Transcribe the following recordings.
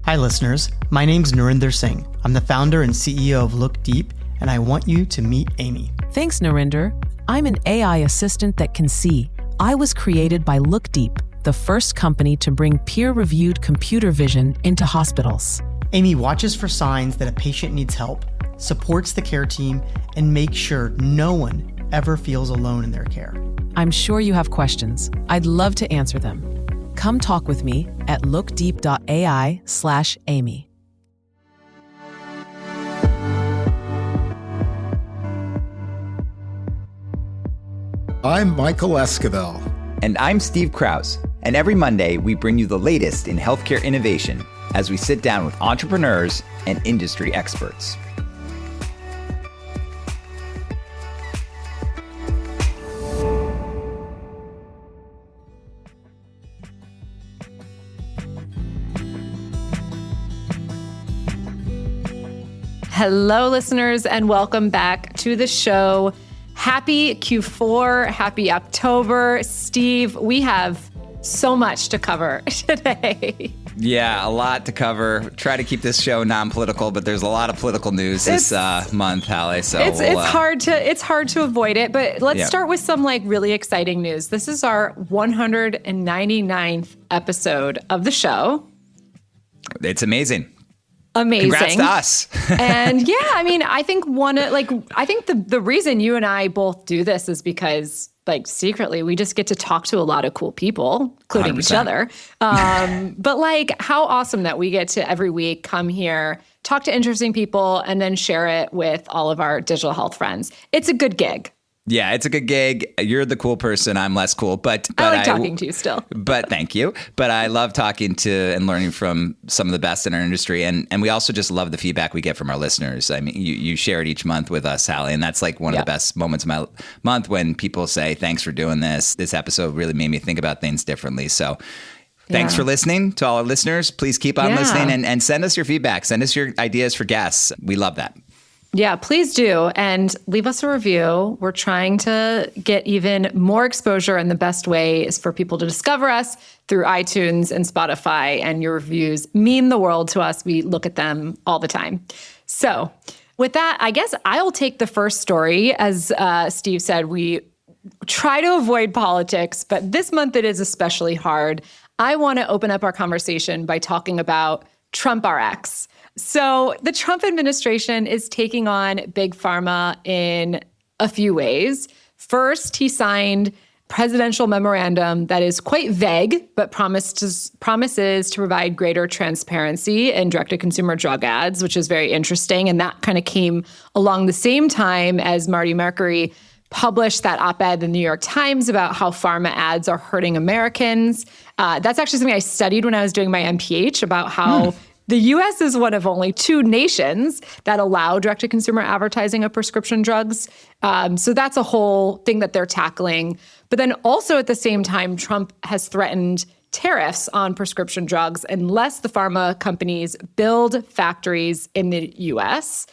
Hi, listeners. My name's Narinder Singh. I'm the founder and CEO of Look Deep, and I want you to meet Amy. Thanks, Narinder. I'm an AI assistant that can see. I was created by Look Deep, the first company to bring peer-reviewed computer vision into hospitals. Amy watches for signs that a patient needs help, supports the care team, and makes sure no one ever feels alone in their care. I'm sure you have questions. I'd love to answer them. Come talk with me at lookdeep.ai/Amy. I'm Michael Esquivel. And I'm Steve Krause. And every Monday, we bring you the latest in healthcare innovation as we sit down with entrepreneurs and industry experts. Hello, listeners, and welcome back to the show. Happy Q4, happy October. Steve, we have so much to cover today. Yeah, a lot to cover. Try to keep this show non-political, but there's a lot of political news this month, Hallie. So it's hard to avoid it. But let's start with some really exciting news. This is our 199th episode of the show. It's amazing. Amazing. Congrats to us. And I think the reason you and I both do this is because secretly we just get to talk to a lot of cool people, including 100%. Each other. But how awesome that we get to every week come here, talk to interesting people, and then share it with all of our digital health friends. It's a good gig. Yeah, it's a good gig. You're the cool person. I'm less cool, but I like talking to you still. But thank you. But I love talking to and learning from some of the best in our industry, and we also just love the feedback we get from our listeners. I mean, you share it each month with us, Hallie, and that's one of the best moments of my month when people say, "Thanks for doing this. This episode really made me think about things differently." So. Thanks for listening to all our listeners. Please keep on listening and send us your feedback. Send us your ideas for guests. We love that. Yeah, please do. And leave us a review. We're trying to get even more exposure, and the best way is for people to discover us through iTunes and Spotify. And your reviews mean the world to us. We look at them all the time. So with that, I guess I'll take the first story. As Steve said, we try to avoid politics, but this month it is especially hard. I want to open up our conversation by talking about TrumpRx. So the Trump administration is taking on Big Pharma in a few ways. First, he signed presidential memorandum that is quite vague, but promises to provide greater transparency in direct-to-consumer drug ads, which is very interesting. And that kind of came along the same time as Marty Mercury published that op-ed in the New York Times about how pharma ads are hurting Americans. That's actually something I studied when I was doing my MPH about how the U.S. is one of only 2 nations that allow direct-to-consumer advertising of prescription drugs. So that's a whole thing that they're tackling. But then also at the same time, Trump has threatened tariffs on prescription drugs unless the pharma companies build factories in the U.S.,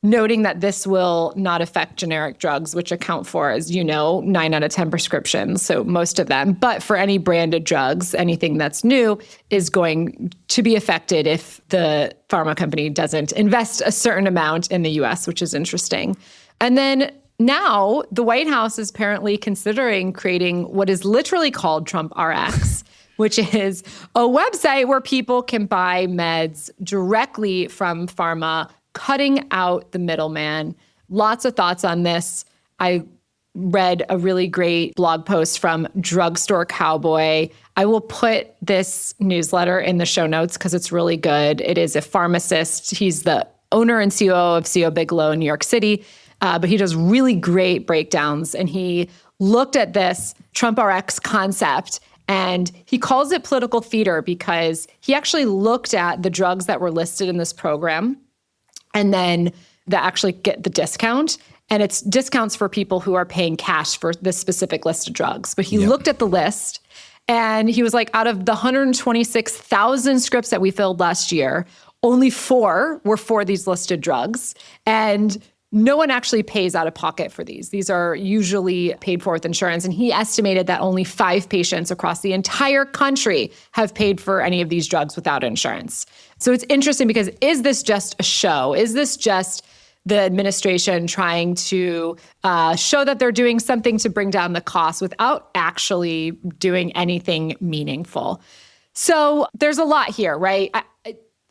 noting that this will not affect generic drugs, which account for, as you know, 9 out of 10 prescriptions, so most of them. But for any branded drugs, anything that's new is going to be affected if the pharma company doesn't invest a certain amount in the U.S., which is interesting. And then now the White House is apparently considering creating what is literally called TrumpRx, which is a website where people can buy meds directly from pharma, cutting out the middleman. Lots of thoughts on this. I read a really great blog post from Drugstore Cowboy. I will put this newsletter in the show notes because it's really good. It is a pharmacist. He's the owner and COO of CO Bigelow in New York City, but he does really great breakdowns. And he looked at this TrumpRx concept, and he calls it political theater because he actually looked at the drugs that were listed in this program and then that actually get the discount. And it's discounts for people who are paying cash for this specific list of drugs. But he looked at the list and he was like, out of the 126,000 scripts that we filled last year, only 4 were for these listed drugs. And no one actually pays out of pocket for these. These are usually paid for with insurance. And he estimated that only 5 patients across the entire country have paid for any of these drugs without insurance. So it's interesting because is this just a show? Is this just the administration trying to show that they're doing something to bring down the cost without actually doing anything meaningful? So there's a lot here, right?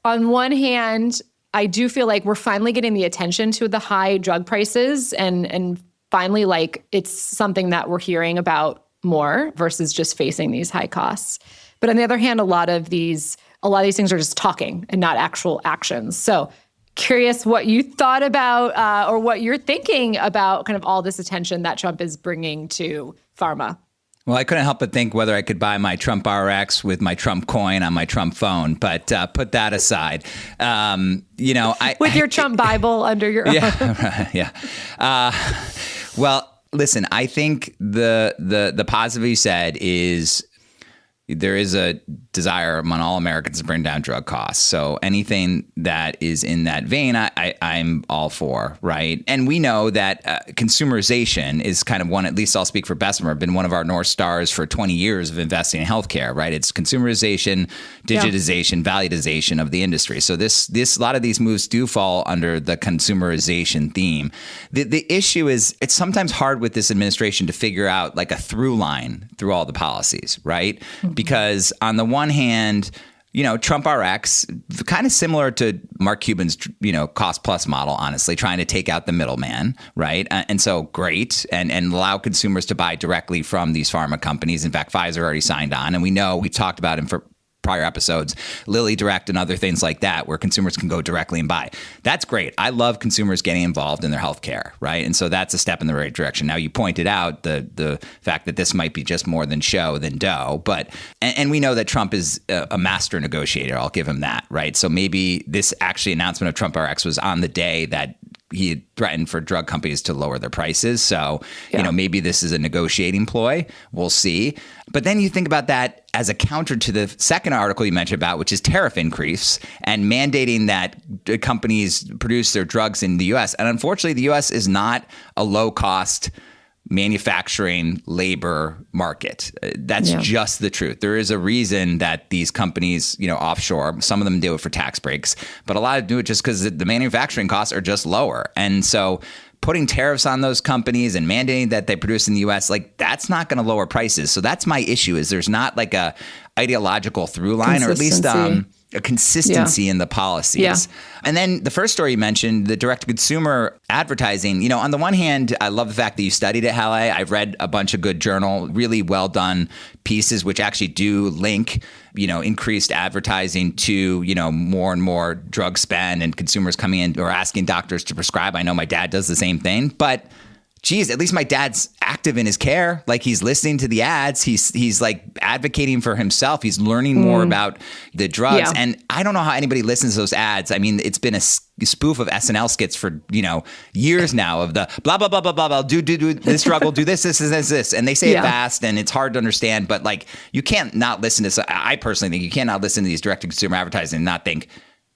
On one hand, I do feel like we're finally getting the attention to the high drug prices and finally like it's something that we're hearing about more versus just facing these high costs. But on the other hand, a lot of these things are just talking and not actual actions. So curious what you thought about or what you're thinking about kind of all this attention that Trump is bringing to pharma. Well, I couldn't help but think whether I could buy my TrumpRx with my Trump coin on my Trump phone, but put that aside. With your Trump Bible under your arm. Yeah. Well, listen, I think the positive you said is there is a desire among all Americans to bring down drug costs. So anything that is in that vein, I'm all for, right? And we know that consumerization is kind of one, at least I'll speak for Bessemer, been one of our North Stars for 20 years of investing in healthcare, right? It's consumerization, digitization, valuatization of the industry. So this a lot of these moves do fall under the consumerization theme. The issue is it's sometimes hard with this administration to figure out like a through line through all the policies, right? Because on the one hand, TrumpRx, kind of similar to Mark Cuban's, cost plus model, honestly, trying to take out the middleman, right? And so great, and allow consumers to buy directly from these pharma companies. In fact, Pfizer already signed on, and we know we've talked about him for prior episodes, Lilly Direct and other things like that, where consumers can go directly and buy. That's great. I love consumers getting involved in their healthcare, right? And so that's a step in the right direction. Now, you pointed out the fact that this might be just more than show than dough, and we know that Trump is a master negotiator. I'll give him that, right? So maybe this actually announcement of TrumpRx was on the day that he had threatened for drug companies to lower their prices. So, maybe this is a negotiating ploy. We'll see. But then you think about that as a counter to the second article you mentioned about, which is tariff increase and mandating that companies produce their drugs in the U.S. And unfortunately, the U.S. is not a low-cost manufacturing labor market. That's just the truth. There is a reason that these companies, offshore, some of them do it for tax breaks, but a lot of do it just because the manufacturing costs are just lower. And so putting tariffs on those companies and mandating that they produce in the U.S., like that's not going to lower prices. So that's my issue is there's not like a ideological through line or at least a consistency in the policies. Yeah. And then the first story you mentioned, the direct-to-consumer advertising, on the one hand, I love the fact that you studied it, Halle. I've read a bunch of good journal, really well-done pieces, which actually do link, increased advertising to, more and more drug spend and consumers coming in or asking doctors to prescribe. I know my dad does the same thing, but geez, at least my dad's active in his care. Like he's listening to the ads. He's like advocating for himself. He's learning more about the drugs. Yeah. And I don't know how anybody listens to those ads. I mean, it's been a spoof of SNL skits for, years now of the blah, blah, blah, blah, blah, blah, do this drug will do this. And they say it fast and it's hard to understand. But like, you can't not listen to, I personally think you cannot listen to these direct to consumer advertising and not think,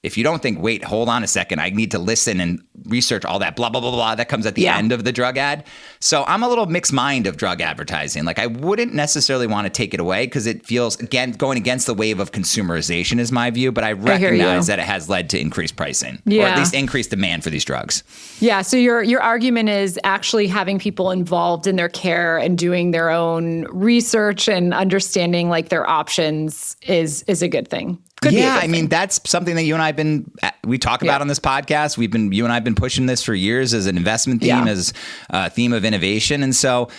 if you don't think, wait, hold on a second, I need to listen and research all that blah, blah, blah, blah, that comes at the end of the drug ad. So I'm a little mixed mind of drug advertising. Like I wouldn't necessarily want to take it away because it feels, again, going against the wave of consumerization is my view, but I recognize that it has led to increased pricing or at least increased demand for these drugs. Yeah. So your argument is actually having people involved in their care and doing their own research and understanding like their options is a good thing. I mean, that's something that you and I we talk about on this podcast. You and I have been pushing this for years as an investment theme, as a theme of innovation. And so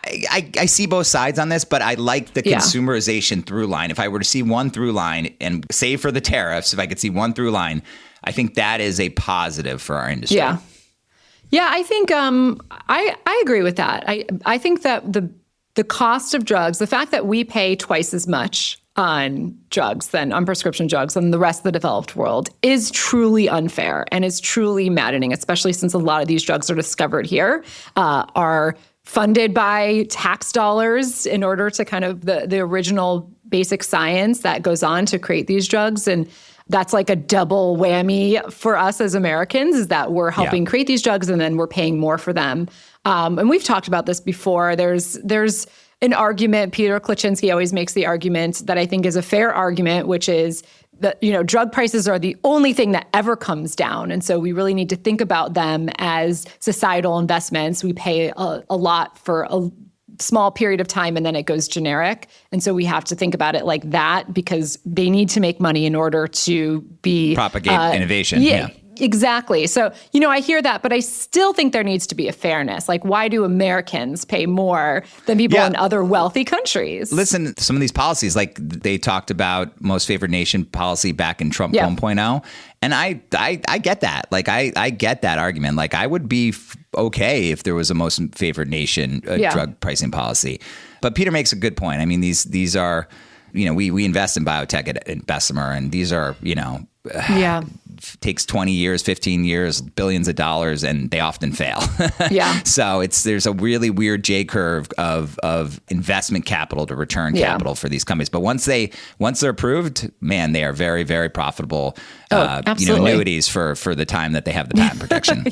I see both sides on this, but I like the consumerization through line. If I were to see one through line and save for the tariffs, if I could see one through line, I think that is a positive for our industry. Yeah. Yeah, I think I agree with that. I think that the cost of drugs, the fact that we pay twice as much on drugs than on prescription drugs than the rest of the developed world is truly unfair and is truly maddening, especially since a lot of these drugs are discovered here, are funded by tax dollars in order to kind of the original basic science that goes on to create these drugs. And that's like a double whammy for us as Americans, is that we're helping create these drugs and then we're paying more for them. And we've talked about this before. There's an argument, Peter Klaczynski always makes the argument that I think is a fair argument, which is that, drug prices are the only thing that ever comes down. And so we really need to think about them as societal investments. We pay a lot for a small period of time and then it goes generic. And so we have to think about it like that because they need to make money in order to be propagate innovation. Yeah. Exactly. So, I hear that, but I still think there needs to be a fairness. Like, why do Americans pay more than people in other wealthy countries? Listen, some of these policies, like they talked about most favored nation policy back in Trump 1.0. And I get that. Like, I get that argument. Like, I would be okay if there was a most favored nation drug pricing policy. But Peter makes a good point. I mean, these are, we invest in biotech at Bessemer, and these are, takes 20 years, 15 years, billions of dollars, and they often fail. So there's a really weird J curve of investment capital to return capital for these companies. But once they're approved, man, they are very, very profitable annuities for the time that they have the patent protection.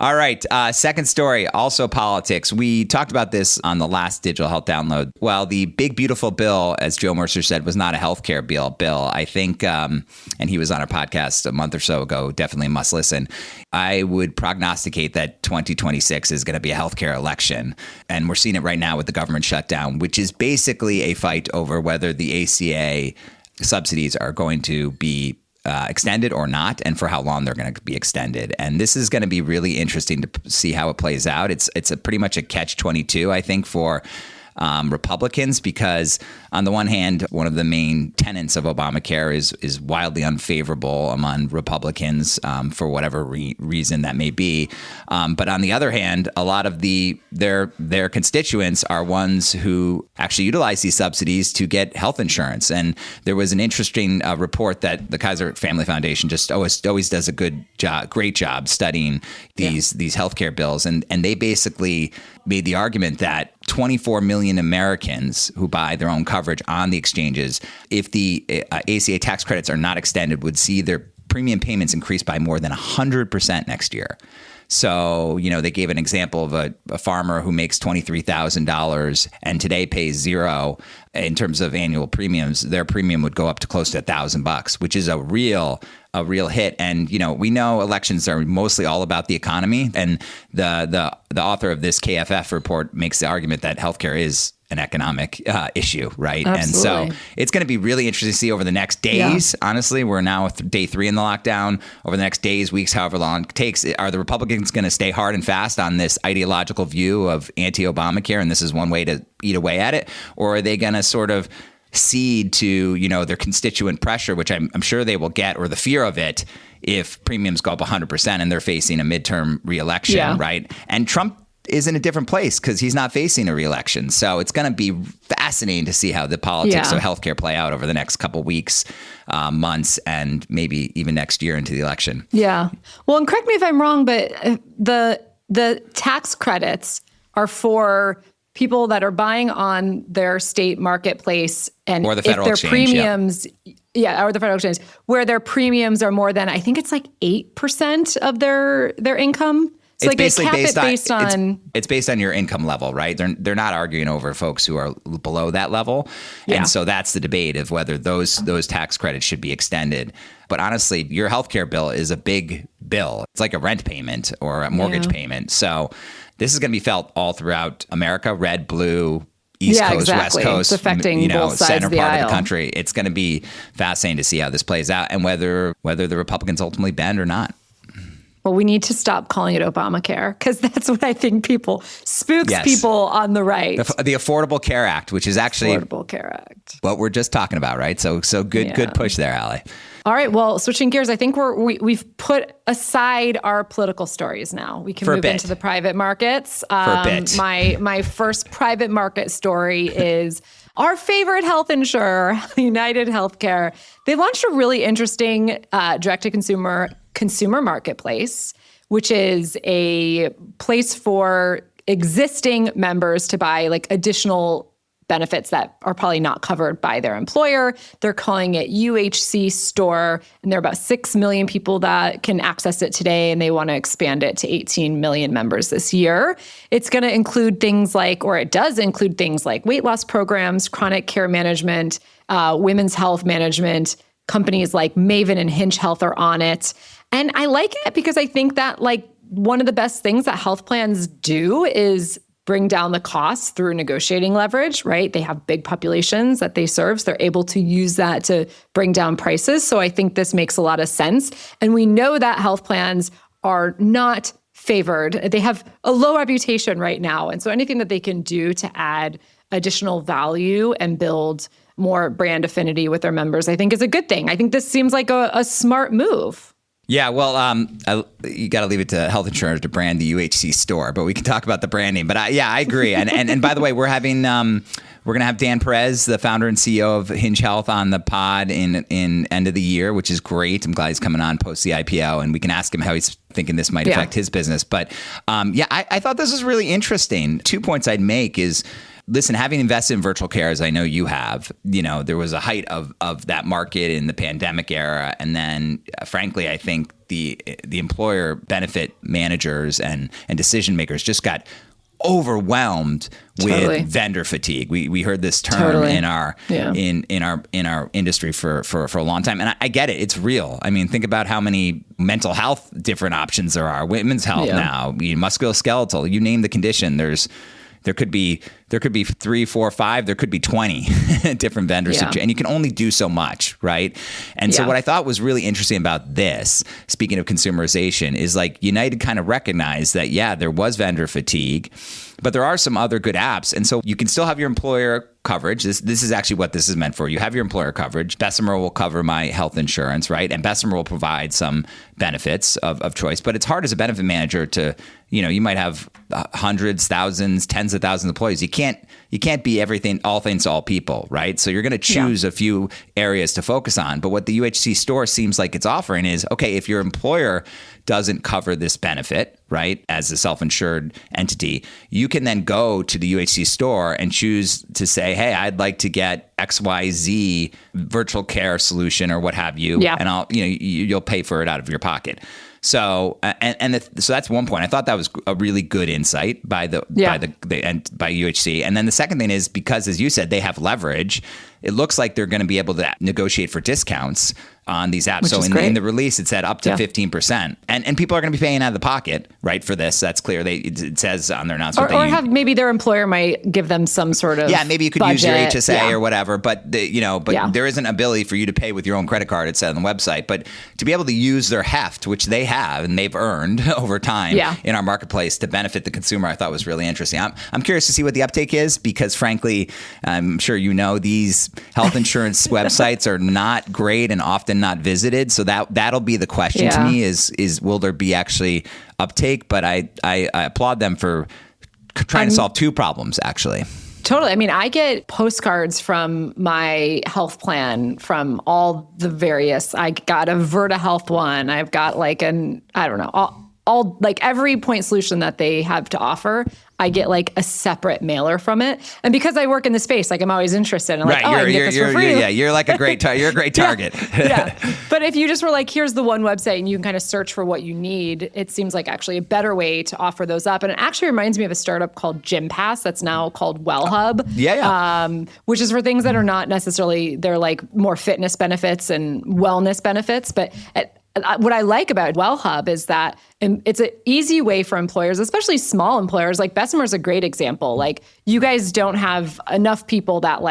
All right. Second story, also politics. We talked about this on the last Digital Health Download. Well, the big, beautiful bill, as Joe Mercer said, was not a healthcare bill. I think, and he was on our podcast a month or so ago, definitely a must listen. I would prognosticate that 2026 is going to be a healthcare election. And we're seeing it right now with the government shutdown, which is basically a fight over whether the ACA subsidies are going to be extended or not, and for how long they're going to be extended. And this is going to be really interesting to see how it plays out. It's pretty much a catch-22, I think, for Republicans, because on the one hand, one of the main tenets of Obamacare is wildly unfavorable among Republicans for whatever reason that may be. But on the other hand, a lot of their constituents are ones who actually utilize these subsidies to get health insurance. And there was an interesting report that the Kaiser Family Foundation just always does a great job studying these healthcare bills. And they basically made the argument that 24 million Americans who buy their own coverage on the exchanges, if the ACA tax credits are not extended, would see their premium payments increase by more than 100% next year. So, they gave an example of a farmer who makes $23,000 and today pays $0 in terms of annual premiums. Their premium would go up to close to $1,000, which is a real hit. And, we know elections are mostly all about the economy. And the author of this KFF report makes the argument that healthcare is an economic issue, right? Absolutely. And so it's going to be really interesting to see over the next days. Honestly, we're now day 3 in the lockdown. Over the next days, weeks, however long it takes, are the Republicans going to stay hard and fast on this ideological view of anti-Obamacare, and this is one way to eat away at it? Or are they going to sort of cede to, their constituent pressure, which I'm sure they will get, or the fear of it, if premiums go up 100% and they're facing a midterm reelection, right? And Trump is in a different place because he's not facing a reelection. So it's going to be fascinating to see how the politics of healthcare play out over the next couple weeks, months, and maybe even next year into the election. Yeah. Well, and correct me if I'm wrong, but the tax credits are for people that are buying on their state marketplace, and or the federal if their exchange, premiums, or the federal exchange, where their premiums are more than, I think it's like 8% of their income. So it's like basically they cap based on it's based on your income level, right? They're not arguing over folks who are below that level. And so that's the debate of whether those tax credits should be extended. But honestly, your healthcare bill is a big bill. It's like a rent payment or a mortgage payment. So this is going to be felt all throughout America, red, blue, East Coast, exactly. West Coast, it's affecting both sides center of the part aisle. of the country. It's going to be fascinating to see how this plays out and whether the Republicans ultimately bend or not. Well, we need to stop calling it Obamacare, because that's what I think spooks people on the right. The Affordable Care Act, which is actually Affordable Care Act, what we're just talking about, right? So good push there, Allie. All right. Well, switching gears, I think we've put aside our political stories now. We can move into the private markets. For a bit. My first private market story is our favorite health insurer, UnitedHealthcare. They launched a really interesting direct-to-consumer marketplace, which is a place for existing members to buy like additional benefits that are probably not covered by their employer. They're calling it UHC Store, and there are about 6 million people that can access it today, and they want to expand it to 18 million members this year. It's going to include things like, or it does include things like weight loss programs, chronic care management, women's health management. Companies like Maven and Hinge Health are on it. And I like it because I think that like one of the best things that health plans do is bring down the costs through negotiating leverage, right? They have big populations that they serve, so they're able to use that to bring down prices. So I think this makes a lot of sense. And we know that health plans are not favored. They have a low reputation right now. And so anything that they can do to add additional value and build more brand affinity with their members, I think is a good thing. I think this seems like a smart move. Yeah, well, you got to leave it to health insurers to brand the UHC Store, but we can talk about the branding. But I agree. And by the way, we're going to have Dan Perez, the founder and CEO of Hinge Health, on the pod in end of the year, which is great. I'm glad he's coming on post the IPO, and we can ask him how he's thinking this might affect his business. But I thought this was really interesting. 2 points I'd make is, listen, having invested in virtual care, as I know you have, there was a height of that market in the pandemic era. And then, frankly, I think the employer benefit managers and decision makers just got overwhelmed with vendor fatigue. We heard this term in our industry for a long time. And I get it. It's real. I mean, think about how many mental health different options there are. Women's health now, musculoskeletal, you name the condition. There could be 3, 4, 5, there could be 20 different vendors. And you can only do so much, right? And so what I thought was really interesting about this, speaking of consumerization, is like United kind of recognized that, there was vendor fatigue, but there are some other good apps. And so you can still have your employer coverage. This is actually what this is meant for. You have your employer coverage. Bessemer will cover my health insurance, right? And Bessemer will provide some benefits of choice. But it's hard as a benefit manager to, you might have hundreds, thousands, tens of thousands of employees. You can't be everything, all things to all people, right? So you're going to choose a few areas to focus on. But what the UHC Store seems like it's offering is, okay, if your employer doesn't cover this benefit, right, as a self-insured entity, you can then go to the UHC Store and choose to say, hey, I'd like to get XYZ virtual care solution or what have you, and you'll pay for it out of your pocket. So so that's one point. I thought that was a really good insight by by UHC. And then the second thing is, because, as you said, they have leverage, it looks like they're going to be able to negotiate for discounts on these apps. So in the release, it said up to 15%. And people are going to be paying out of the pocket, right, for this. That's clear. It says on their announcement. Or maybe their employer might give them some sort of maybe you could budget. use your HSA or whatever. But there isn't an ability for you to pay with your own credit card, it said on the website. But to be able to use their heft, which they have and they've earned over time in our marketplace to benefit the consumer, I thought was really interesting. I'm curious to see what the uptake is, because frankly, I'm sure these health insurance websites are not great and often not visited. So that'll be the question to me is will there be actually uptake? But I applaud them for trying to solve two problems, actually. Totally. I mean, I get postcards from my health plan from all the various, I got a Virta Health one. I've got like all like every point solution that they have to offer. I get like a separate mailer from it. And because I work in the space, like I'm always interested in like, I can get this for free. You're like you're a great target. But if you just were like, here's the one website and you can kind of search for what you need, it seems like actually a better way to offer those up. And it actually reminds me of a startup called GymPass that's now called WellHub. Which is for things that are not necessarily, they're like more fitness benefits and wellness benefits. But what I like about WellHub is that it's an easy way for employers, especially small employers. Like Bessemer is a great example. Like you guys don't have enough people that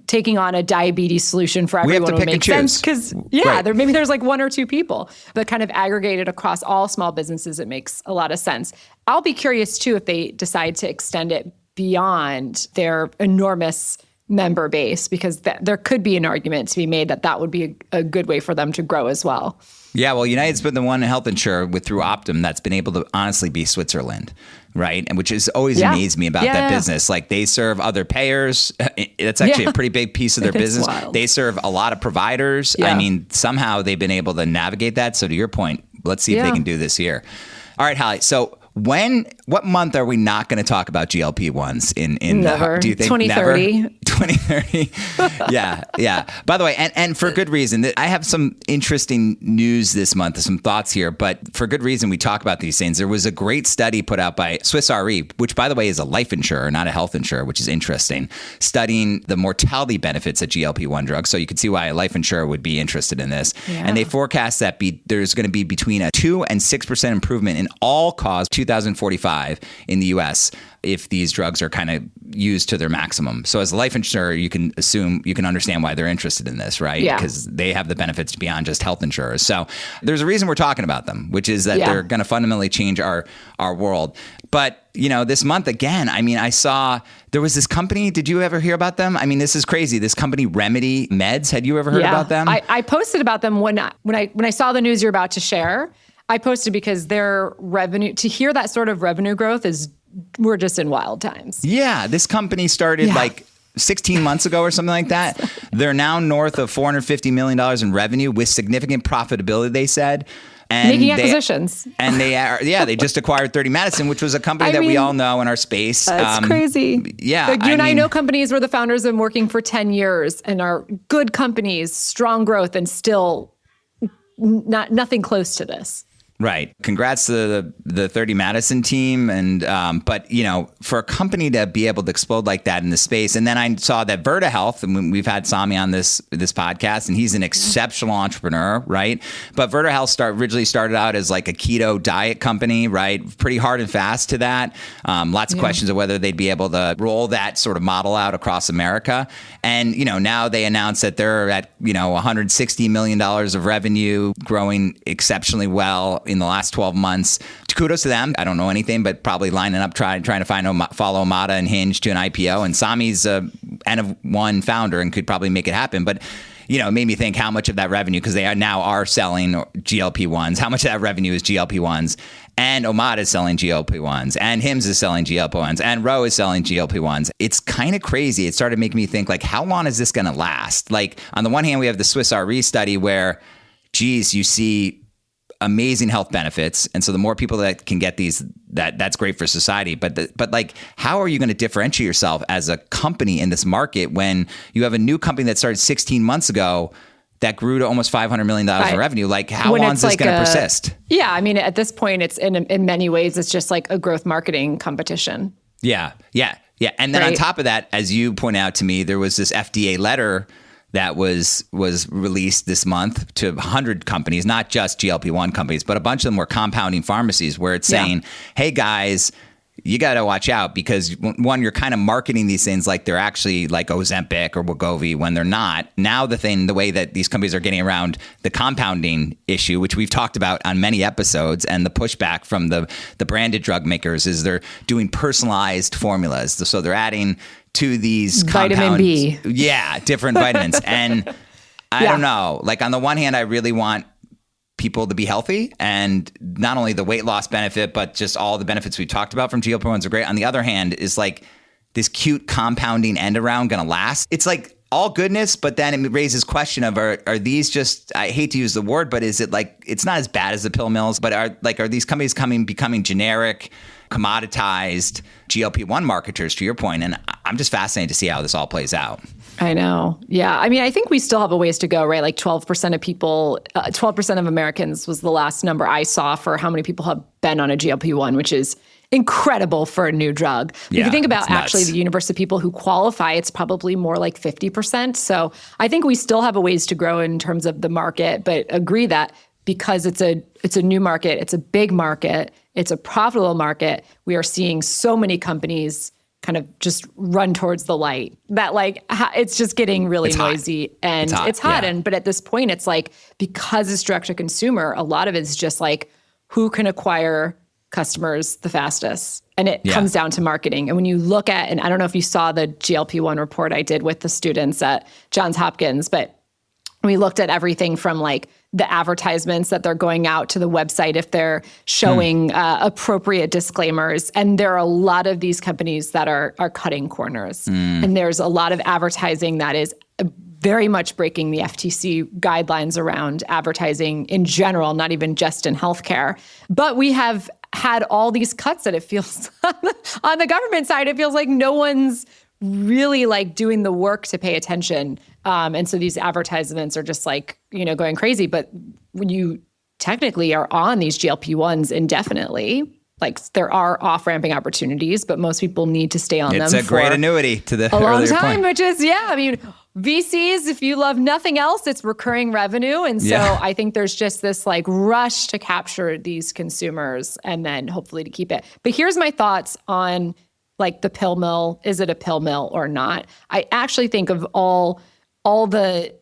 taking on a diabetes solution for everyone would make sense. Because maybe there's like 1 or 2 people, but kind of aggregated across all small businesses, it makes a lot of sense. I'll be curious too if they decide to extend it beyond their enormous member base, because there could be an argument to be made that would be a good way for them to grow as well. Yeah, well, United's been the one health insurer through Optum that's been able to honestly be Switzerland, right? And which is always amazed me about that business. Like they serve other payers. That's actually a pretty big piece of their business. Wild. They serve a lot of providers. I mean, somehow they've been able to navigate that. So to your point, let's see if they can do this here. All right, Hallie. So What month are we not going to talk about GLP-1s in never. Do you think 2030? Never? 2030. Yeah. By the way, and for good reason. I have some interesting news this month, some thoughts here, but for good reason we talk about these things. There was a great study put out by Swiss Re, which by the way is a life insurer, not a health insurer, which is interesting, studying the mortality benefits of GLP-1 drugs. So you can see why a life insurer would be interested in this. Yeah. And they forecast that there's going to be between a 2 and 6% improvement in all cause 2045 in the US if these drugs are kind of used to their maximum. So as a life insurer, you can understand why they're interested in this, right? Yeah. Because they have the benefits beyond just health insurers. So there's a reason we're talking about them, which is that they're going to fundamentally change our world. But, this month again, I saw there was this company. Did you ever hear about them? This is crazy. This company, Remedy Meds. Had you ever heard about them? I posted about them when I saw the news you're about to share. I posted because their revenue, to hear that sort of revenue growth we're just in wild times. Yeah. This company started like 16 months ago or something like that. They're now north of $450 million in revenue with significant profitability, they said. And making acquisitions. They just acquired 30 Madison, which was a company that we all know in our space. That's crazy. Yeah. You and I know companies where the founders have been working for 10 years and are good companies, strong growth, and still nothing close to this. Right. Congrats to the 30 Madison team. And but for a company to be able to explode like that in the space. And then I saw that Virta Health, and we've had Sami on this podcast, and he's an exceptional entrepreneur, right? But Virta Health originally started out as like a keto diet company, right? Pretty hard and fast to that. Lots of questions of whether they'd be able to roll that sort of model out across America. And now they announced that they're at $160 million of revenue, growing exceptionally well in the last 12 months. Kudos to them. I don't know anything, but probably lining up, trying to follow Omada and Hinge to an IPO. And Sami's N of one founder and could probably make it happen. But it made me think how much of that revenue, because they are selling GLP-1s, how much of that revenue is GLP-1s? And Omada is selling GLP-1s, and Hims is selling GLP-1s, and Ro is selling GLP-1s. It's kind of crazy. It started making me think, like, how long is this going to last? Like, on the one hand, we have the Swiss Re study where, you see amazing health benefits, and so the more people that can get these, that's great for society. But like, how are you going to differentiate yourself as a company in this market when you have a new company that started 16 months ago that grew to almost $500 million in revenue? Like, how long is this going to persist? Yeah, at this point, it's in many ways, it's just like a growth marketing competition. Yeah. And then on top of that, as you point out to me, there was this FDA letter that was released this month to 100 companies, not just GLP-1 companies, but a bunch of them were compounding pharmacies, where it's saying, hey guys, you got to watch out, because one, you're kind of marketing these things like they're actually like Ozempic or Wegovy when they're not. Now the way that these companies are getting around the compounding issue, which we've talked about on many episodes, and the pushback from the branded drug makers, is they're doing personalized formulas. So they're adding to these vitamin B. Yeah, different vitamins. And I don't know, like, on the one hand, I really want people to be healthy, and not only the weight loss benefit, but just all the benefits we talked about from GLP-1s are great. On the other hand, is like this cute compounding end around going to last? It's like all goodness, but then it raises question of, are these just, I hate to use the word, but is it like, it's not as bad as the pill mills, but are these companies becoming generic, commoditized GLP-1 marketers, to your point? And I'm just fascinated to see how this all plays out. I know. Yeah. I think we still have a ways to go, right? Like 12% of people, 12% of Americans was the last number I saw for how many people have been on a GLP-1, which is incredible for a new drug. If you think about actually the universe of people who qualify, it's probably more like 50%. So I think we still have a ways to grow in terms of the market, but agree that because it's a new market, it's a big market, it's a profitable market, we are seeing so many companies kind of just run towards the light that, like, it's just getting really noisy and it's hot. And but at this point, it's like, because it's direct to consumer, a lot of it's just like, who can acquire customers the fastest? And it comes down to marketing. And when you look at, and I don't know if you saw the GLP-1 report I did with the students at Johns Hopkins, but we looked at everything from like the advertisements that they're going out to the website if they're showing appropriate disclaimers. And there are a lot of these companies that are cutting corners. And there's a lot of advertising that is very much breaking the FTC guidelines around advertising in general, not even just in healthcare. But we have had all these cuts that it feels on the government side, it feels like no one's really like doing the work to pay attention. And so these advertisements are just like, going crazy. But when you technically are on these GLP-1s indefinitely, like there are off-ramping opportunities, but most people need to stay on them for a great annuity to the a long earlier time, point. which is, VCs, if you love nothing else, it's recurring revenue. And so I think there's just this like rush to capture these consumers and then hopefully to keep it. But here's my thoughts on like the pill mill. Is it a pill mill or not? I actually think of all the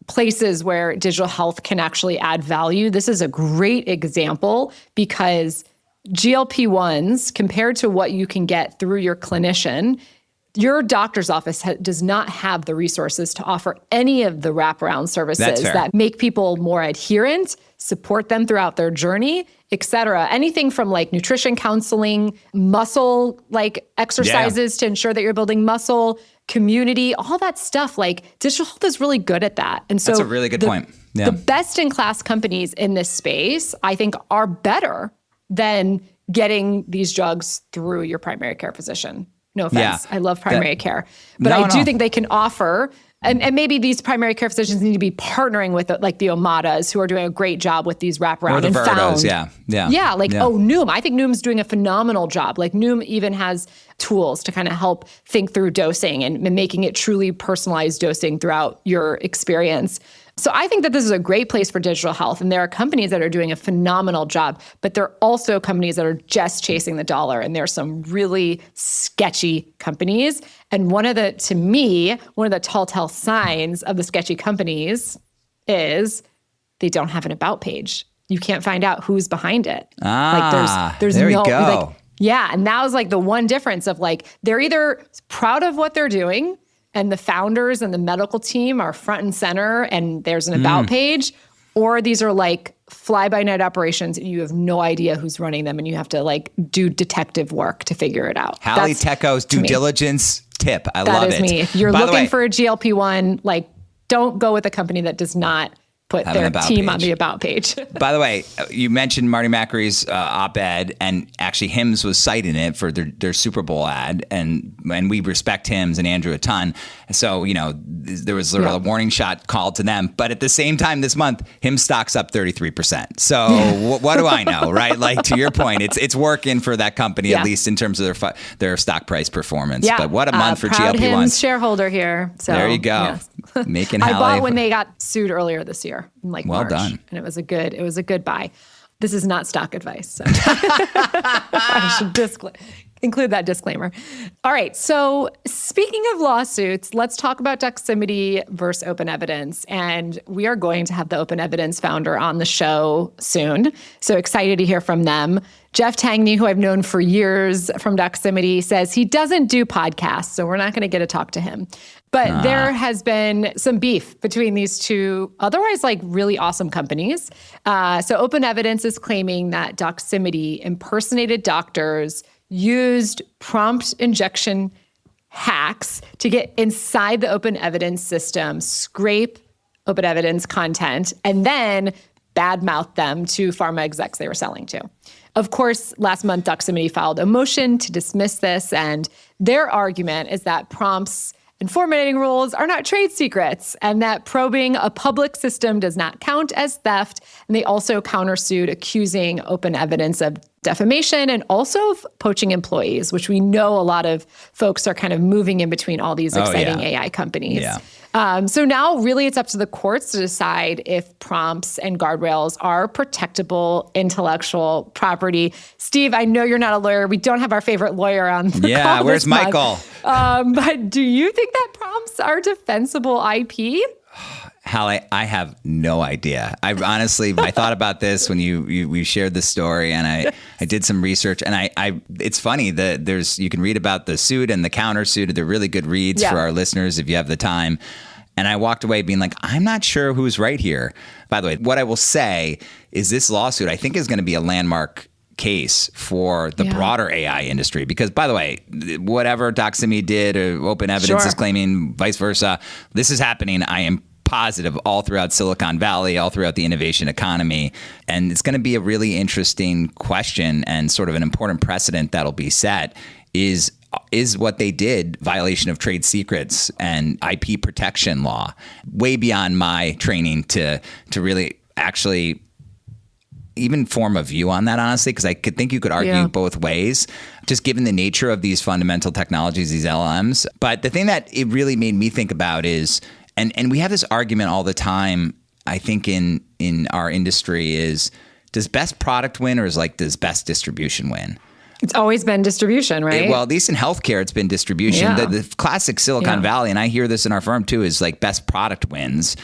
places where digital health can actually add value. This is a great example because GLP-1s, compared to what you can get through your clinician, your doctor's office does not have the resources to offer any of the wraparound services that make people more adherent, support them throughout their journey, et cetera. Anything from like nutrition counseling, muscle like exercises to ensure that you're building muscle, community, all that stuff. Like digital health is really good at that. And so that's a really good point. Yeah. The best in class companies in this space, I think, are better than getting these drugs through your primary care physician. No offense. I love primary care. But I do think they can offer, and maybe these primary care physicians need to be partnering with like the Omadas who are doing a great job with these wraparound and Virtas, Noom. I think Noom's doing a phenomenal job. Like Noom even has tools to kind of help think through dosing and making it truly personalized dosing throughout your experience. So I think that this is a great place for digital health. And there are companies that are doing a phenomenal job, but there are also companies that are just chasing the dollar. And there are some really sketchy companies. And to me, one of the telltale signs of the sketchy companies is they don't have an about page. You can't find out who's behind it. There's there no, we go. And that was like the one difference of like, they're either proud of what they're doing and the founders and the medical team are front and center and there's an about page, or these are like fly-by-night operations and you have no idea who's running them and you have to like do detective work to figure it out. Hallie Tecco's due diligence tip. I love it. That is me. If you're looking for a GLP-1, like don't go with a company that does not put their team on the about page. By the way, you mentioned Marty Macri's op-ed, and actually Hims was citing it for their Super Bowl ad, and we respect Hims and Andrew a ton. So, there was sort of a warning shot called to them. But at the same time this month, Hims stock's up 33%. So what do I know, right? Like to your point, it's working for that company, at least in terms of their stock price performance. Yeah. But what a month for proud GLP-1s. Hims shareholder here. So there you go. Yes. Making I Hallie. bought when they got sued earlier this year, in like Well March, done. and it was a good buy. This is not stock advice. So. I should include that disclaimer. All right. So speaking of lawsuits, let's talk about Doximity versus Open Evidence. And we are going to have the Open Evidence founder on the show soon. So excited to hear from them. Jeff Tangney, who I've known for years from Doximity, says he doesn't do podcasts, so we're not going to get to talk to him. But there has been some beef between these two otherwise like really awesome companies. So Open Evidence is claiming that Doximity impersonated doctors, used prompt injection hacks to get inside the Open Evidence system, scrape Open Evidence content, and then badmouth them to pharma execs they were selling to. Of course, last month, Doximity filed a motion to dismiss this, and their argument is that prompts and formatting rules are not trade secrets, and that probing a public system does not count as theft. And they also countersued, accusing Open Evidence of defamation and also of poaching employees, which we know a lot of folks are kind of moving in between all these exciting AI companies. So now really it's up to the courts to decide if prompts and guardrails are protectable intellectual property. Steve, I know you're not a lawyer. We don't have our favorite lawyer on the call where's this month. Michael? But do you think that prompts are defensible IP? Hallie, I have no idea. I thought about this when we shared the story, and I did some research, and it's funny that you can read about the suit and the countersuit. They're really good reads for our listeners if you have the time. And I walked away being like, I'm not sure who's right here. By the way, what I will say is this lawsuit, I think, is going to be a landmark case for the broader AI industry. Because, by the way, whatever Doximity did or Open Evidence is claiming, vice versa, this is happening. I am positive all throughout Silicon Valley, all throughout the innovation economy. And it's going to be a really interesting question and sort of an important precedent that'll be set is what they did violation of trade secrets and IP protection law, way beyond my training to really actually even form a view on that, honestly, because I could think you could argue both ways, just given the nature of these fundamental technologies, these LLMs. But the thing that it really made me think about is, and we have this argument all the time, I think in our industry is, does best product win or does best distribution win? It's always been distribution, right? Well, at least in healthcare, it's been distribution. Yeah. The classic Silicon Valley, and I hear this in our firm too, is like best product wins.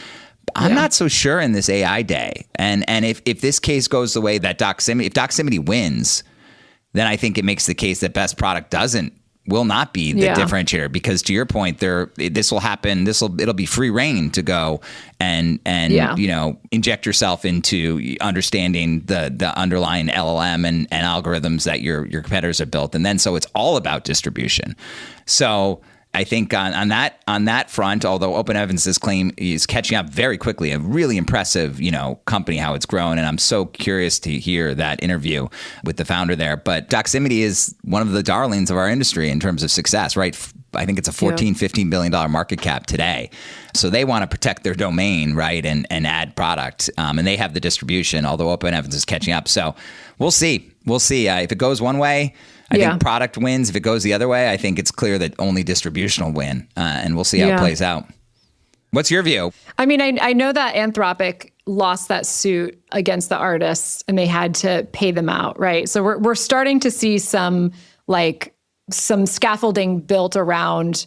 I'm not so sure in this AI day. And if this case goes the way that if Doximity wins, then I think it makes the case that best product will not be the differentiator, because to your point, this will happen. It'll be free reign to go and inject yourself into understanding the underlying LLM and algorithms that your competitors have built, and then so it's all about distribution. So I think on that front, although OpenEvidence's claim is catching up very quickly, a really impressive, company, how it's grown. And I'm so curious to hear that interview with the founder there. But Doximity is one of the darlings of our industry in terms of success, right? I think it's a $14-15 billion market cap today. So they want to protect their domain, right? And add product. And they have the distribution, although OpenEvidence is catching up. So we'll see. If it goes one way, I think product wins. If it goes the other way, I think it's clear that only distribution will win. And we'll see how it plays out. What's your view? I mean, I know that Anthropic lost that suit against the artists and they had to pay them out, right? So we're starting to see some scaffolding built around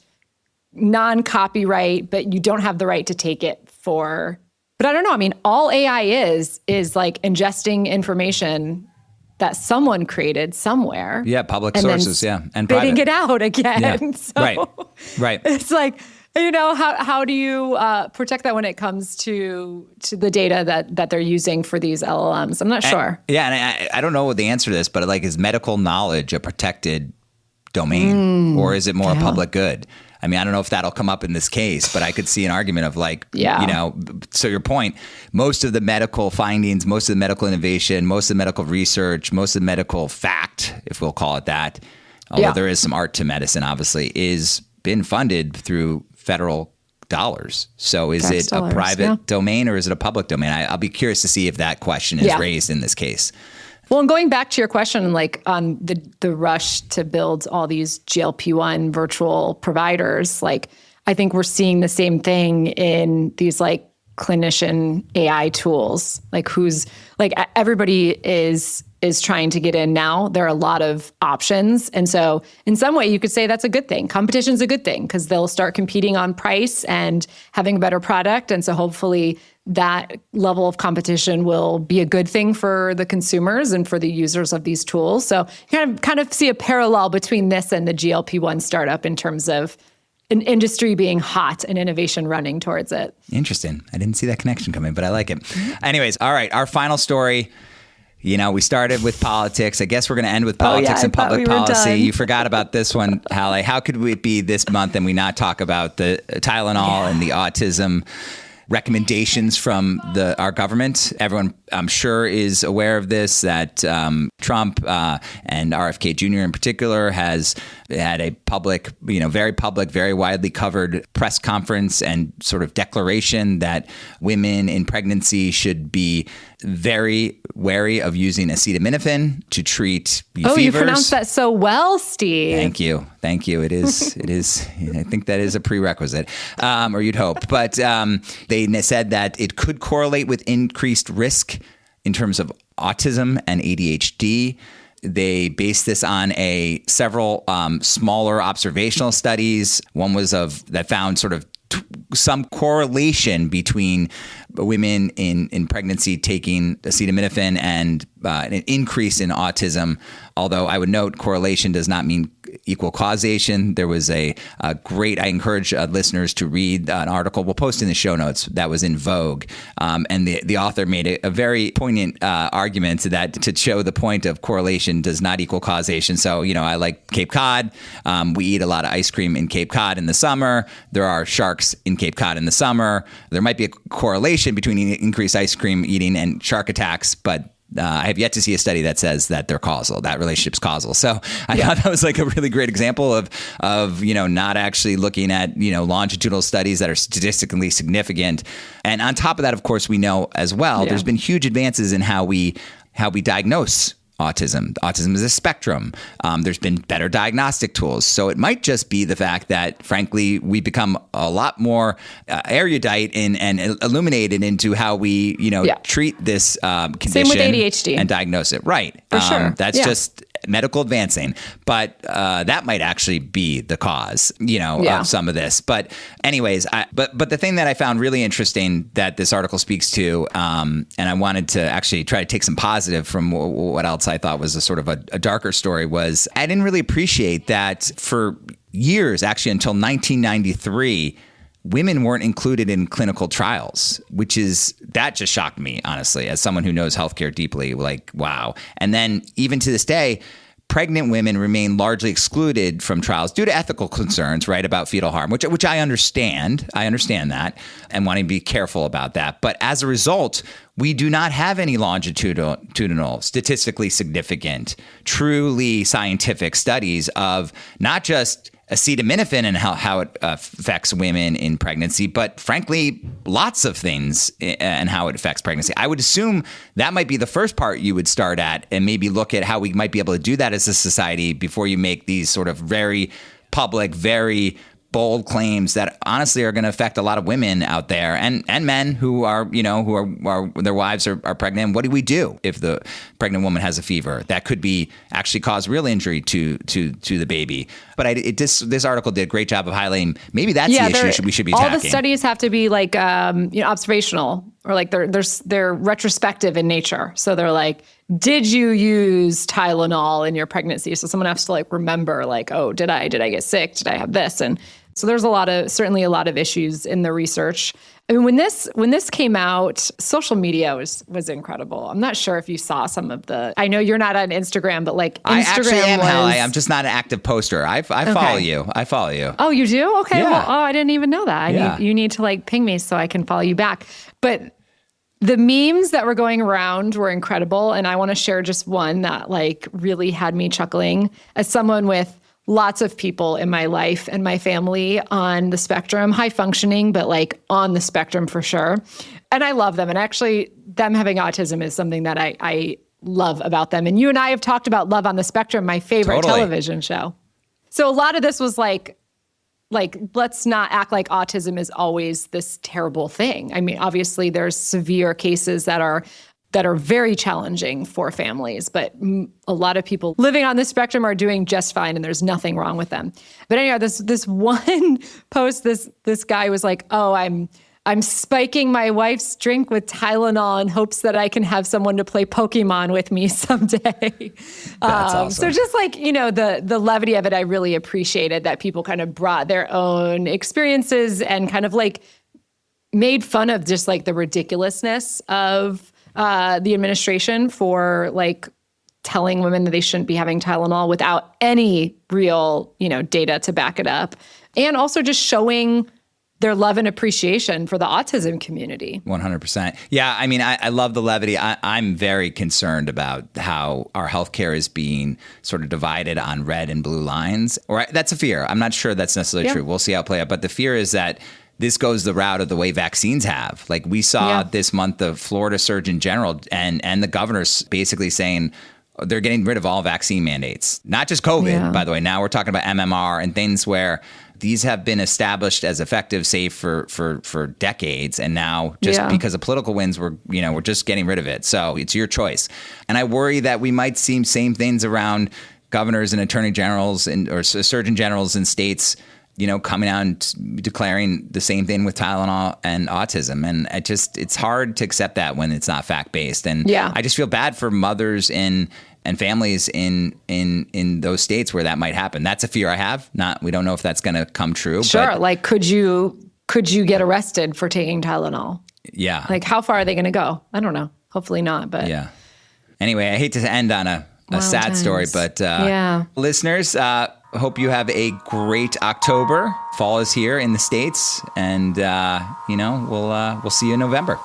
non-copyright, but you don't have the right to take it for. But I don't know. I mean, all AI is like ingesting information that someone created somewhere. Yeah, public sources, and spitting private. It out again. Yeah. So right. It's like, how do you protect that when it comes to the data that they're using for these LLMs? I'm not sure. And I don't know the answer to this, but is medical knowledge a protected domain, or is it more a public good? I mean, I don't know if that'll come up in this case, but I could see an argument of so your point, most of the medical findings, most of the medical innovation, most of the medical research, most of the medical fact, if we'll call it that, although there is some art to medicine, obviously, is been funded through federal dollars. So is it a private domain or is it a public domain? I'll be curious to see if that question is raised in this case. Well, and going back to your question, on the rush to build all these GLP-1 virtual providers, I think we're seeing the same thing in these clinician AI tools. Everybody is trying to get in now. There are a lot of options. And so in some way you could say that's a good thing. Competition's a good thing because they'll start competing on price and having a better product. And so hopefully that level of competition will be a good thing for the consumers and for the users of these tools. So you kind of see a parallel between this and the GLP-1 startup in terms of an industry being hot and innovation running towards it. Interesting. I didn't see that connection coming, but I like it. Anyways, all right, our final story. We started with politics. I guess we're going to end with politics and public policy. You forgot about this one, Hallie. How could it be this month and we not talk about the Tylenol and the autism recommendations from our government? Everyone, I'm sure, is aware of this, that Trump and RFK Jr. in particular has had a public, very public, very widely covered press conference and sort of declaration that women in pregnancy should be very wary of using acetaminophen to treat fevers. You pronounced that so well, Steve. Thank you. It is. I think that is a prerequisite, or you'd hope. But they said that it could correlate with increased risk in terms of autism and ADHD. They based this on several smaller observational studies. One was that found sort of some correlation between women in pregnancy taking acetaminophen and an increase in autism. Although I would note correlation does not mean equal causation. There was a great, I encourage listeners to read an article we'll post in the show notes that was in Vogue. And the author made a very poignant argument that to show the point of correlation does not equal causation. So, I like Cape Cod. We eat a lot of ice cream in Cape Cod in the summer. There are sharks in Cape Cod in the summer. There might be a correlation between increased ice cream eating and shark attacks, but I have yet to see a study that says that they're causal, that relationship's causal. So I thought that was like a really great example of not actually looking at, longitudinal studies that are statistically significant. And on top of that, of course, we know as well, there's been huge advances in how we diagnose autism. Autism is a spectrum. There's been better diagnostic tools. So it might just be the fact that, frankly, we become a lot more erudite and illuminated into how we, treat this condition. Same with ADHD. And diagnose it. Right. For sure. That's just medical advancing. But that might actually be the cause, of some of this. But anyways, but the thing that I found really interesting that this article speaks to, and I wanted to actually try to take some positive from what else I thought was a sort of a darker story, was I didn't really appreciate that for years, actually until 1993, women weren't included in clinical trials, that just shocked me, honestly, as someone who knows healthcare deeply, like, wow. And then even to this day, pregnant women remain largely excluded from trials due to ethical concerns, right, about fetal harm, which I understand. I understand that and wanting to be careful about that. But as a result, we do not have any longitudinal, statistically significant, truly scientific studies of not just acetaminophen and how it affects women in pregnancy, but frankly, lots of things and how it affects pregnancy. I would assume that might be the first part you would start at and maybe look at how we might be able to do that as a society before you make these sort of very public, very bold claims that honestly are going to affect a lot of women out there and men who are their wives are pregnant. What do we do if the pregnant woman has a fever that could be actually cause real injury to the baby? But this article did a great job of highlighting maybe that's the issue we should be tackling. All the studies have to be like observational, or like they're retrospective in nature. So they're like, did you use Tylenol in your pregnancy? So someone has to like remember, like, oh, did I get sick? Did I have this? And so there's certainly a lot of issues in the research. I mean, when this came out, social media was incredible. I'm not sure if you saw some of I know you're not on Instagram, but like Instagram I actually am, Hallie. I'm just not an active poster. I follow you. I follow you. Oh, you do? Okay. Yeah. Well, I didn't even know that. You need to like ping me so I can follow you back. But the memes that were going around were incredible. And I want to share just one that like really had me chuckling as someone with lots of people in my life and my family on the spectrum, high functioning, but like on the spectrum for sure. And I love them. And actually them having autism is something that I love about them. And you and I have talked about Love on the Spectrum, my favorite television show. So a lot of this was like, let's not act like autism is always this terrible thing. I mean, obviously there's severe cases that are very challenging for families, but a lot of people living on the spectrum are doing just fine and there's nothing wrong with them. But anyhow, this one post, this guy was like, oh, I'm spiking my wife's drink with Tylenol in hopes that I can have someone to play Pokemon with me someday. That's awesome. So just like, the levity of it, I really appreciated that people kind of brought their own experiences and kind of like made fun of just like the ridiculousness of the administration for like telling women that they shouldn't be having Tylenol without any real, data to back it up. And also just showing their love and appreciation for the autism community. 100%. Yeah, I mean, I love the levity. I'm very concerned about how our healthcare is being sort of divided on red and blue lines. Or that's a fear. I'm not sure that's necessarily true. We'll see how it plays out. But the fear is that this goes the route of the way vaccines have. Like we saw this month, the Florida Surgeon General and the governors basically saying they're getting rid of all vaccine mandates. Not just COVID, by the way. Now we're talking about MMR and things where these have been established as effective, safe for decades. And now just because of political wins, we're just getting rid of it. So it's your choice. And I worry that we might see same things around governors and attorney generals or surgeon generals in states, coming out and declaring the same thing with Tylenol and autism. And it's hard to accept that when it's not fact-based. And I just feel bad for mothers in and families in those states where that might happen. That's a fear I have. We don't know if that's going to come true. Sure. But, like, could you get arrested for taking Tylenol? Yeah. Like, how far are they going to go? I don't know. Hopefully not, but yeah. Anyway, I hate to end on a sad times. story, but listeners, hope you have a great October. Fall is here in the States, and we'll see you in November.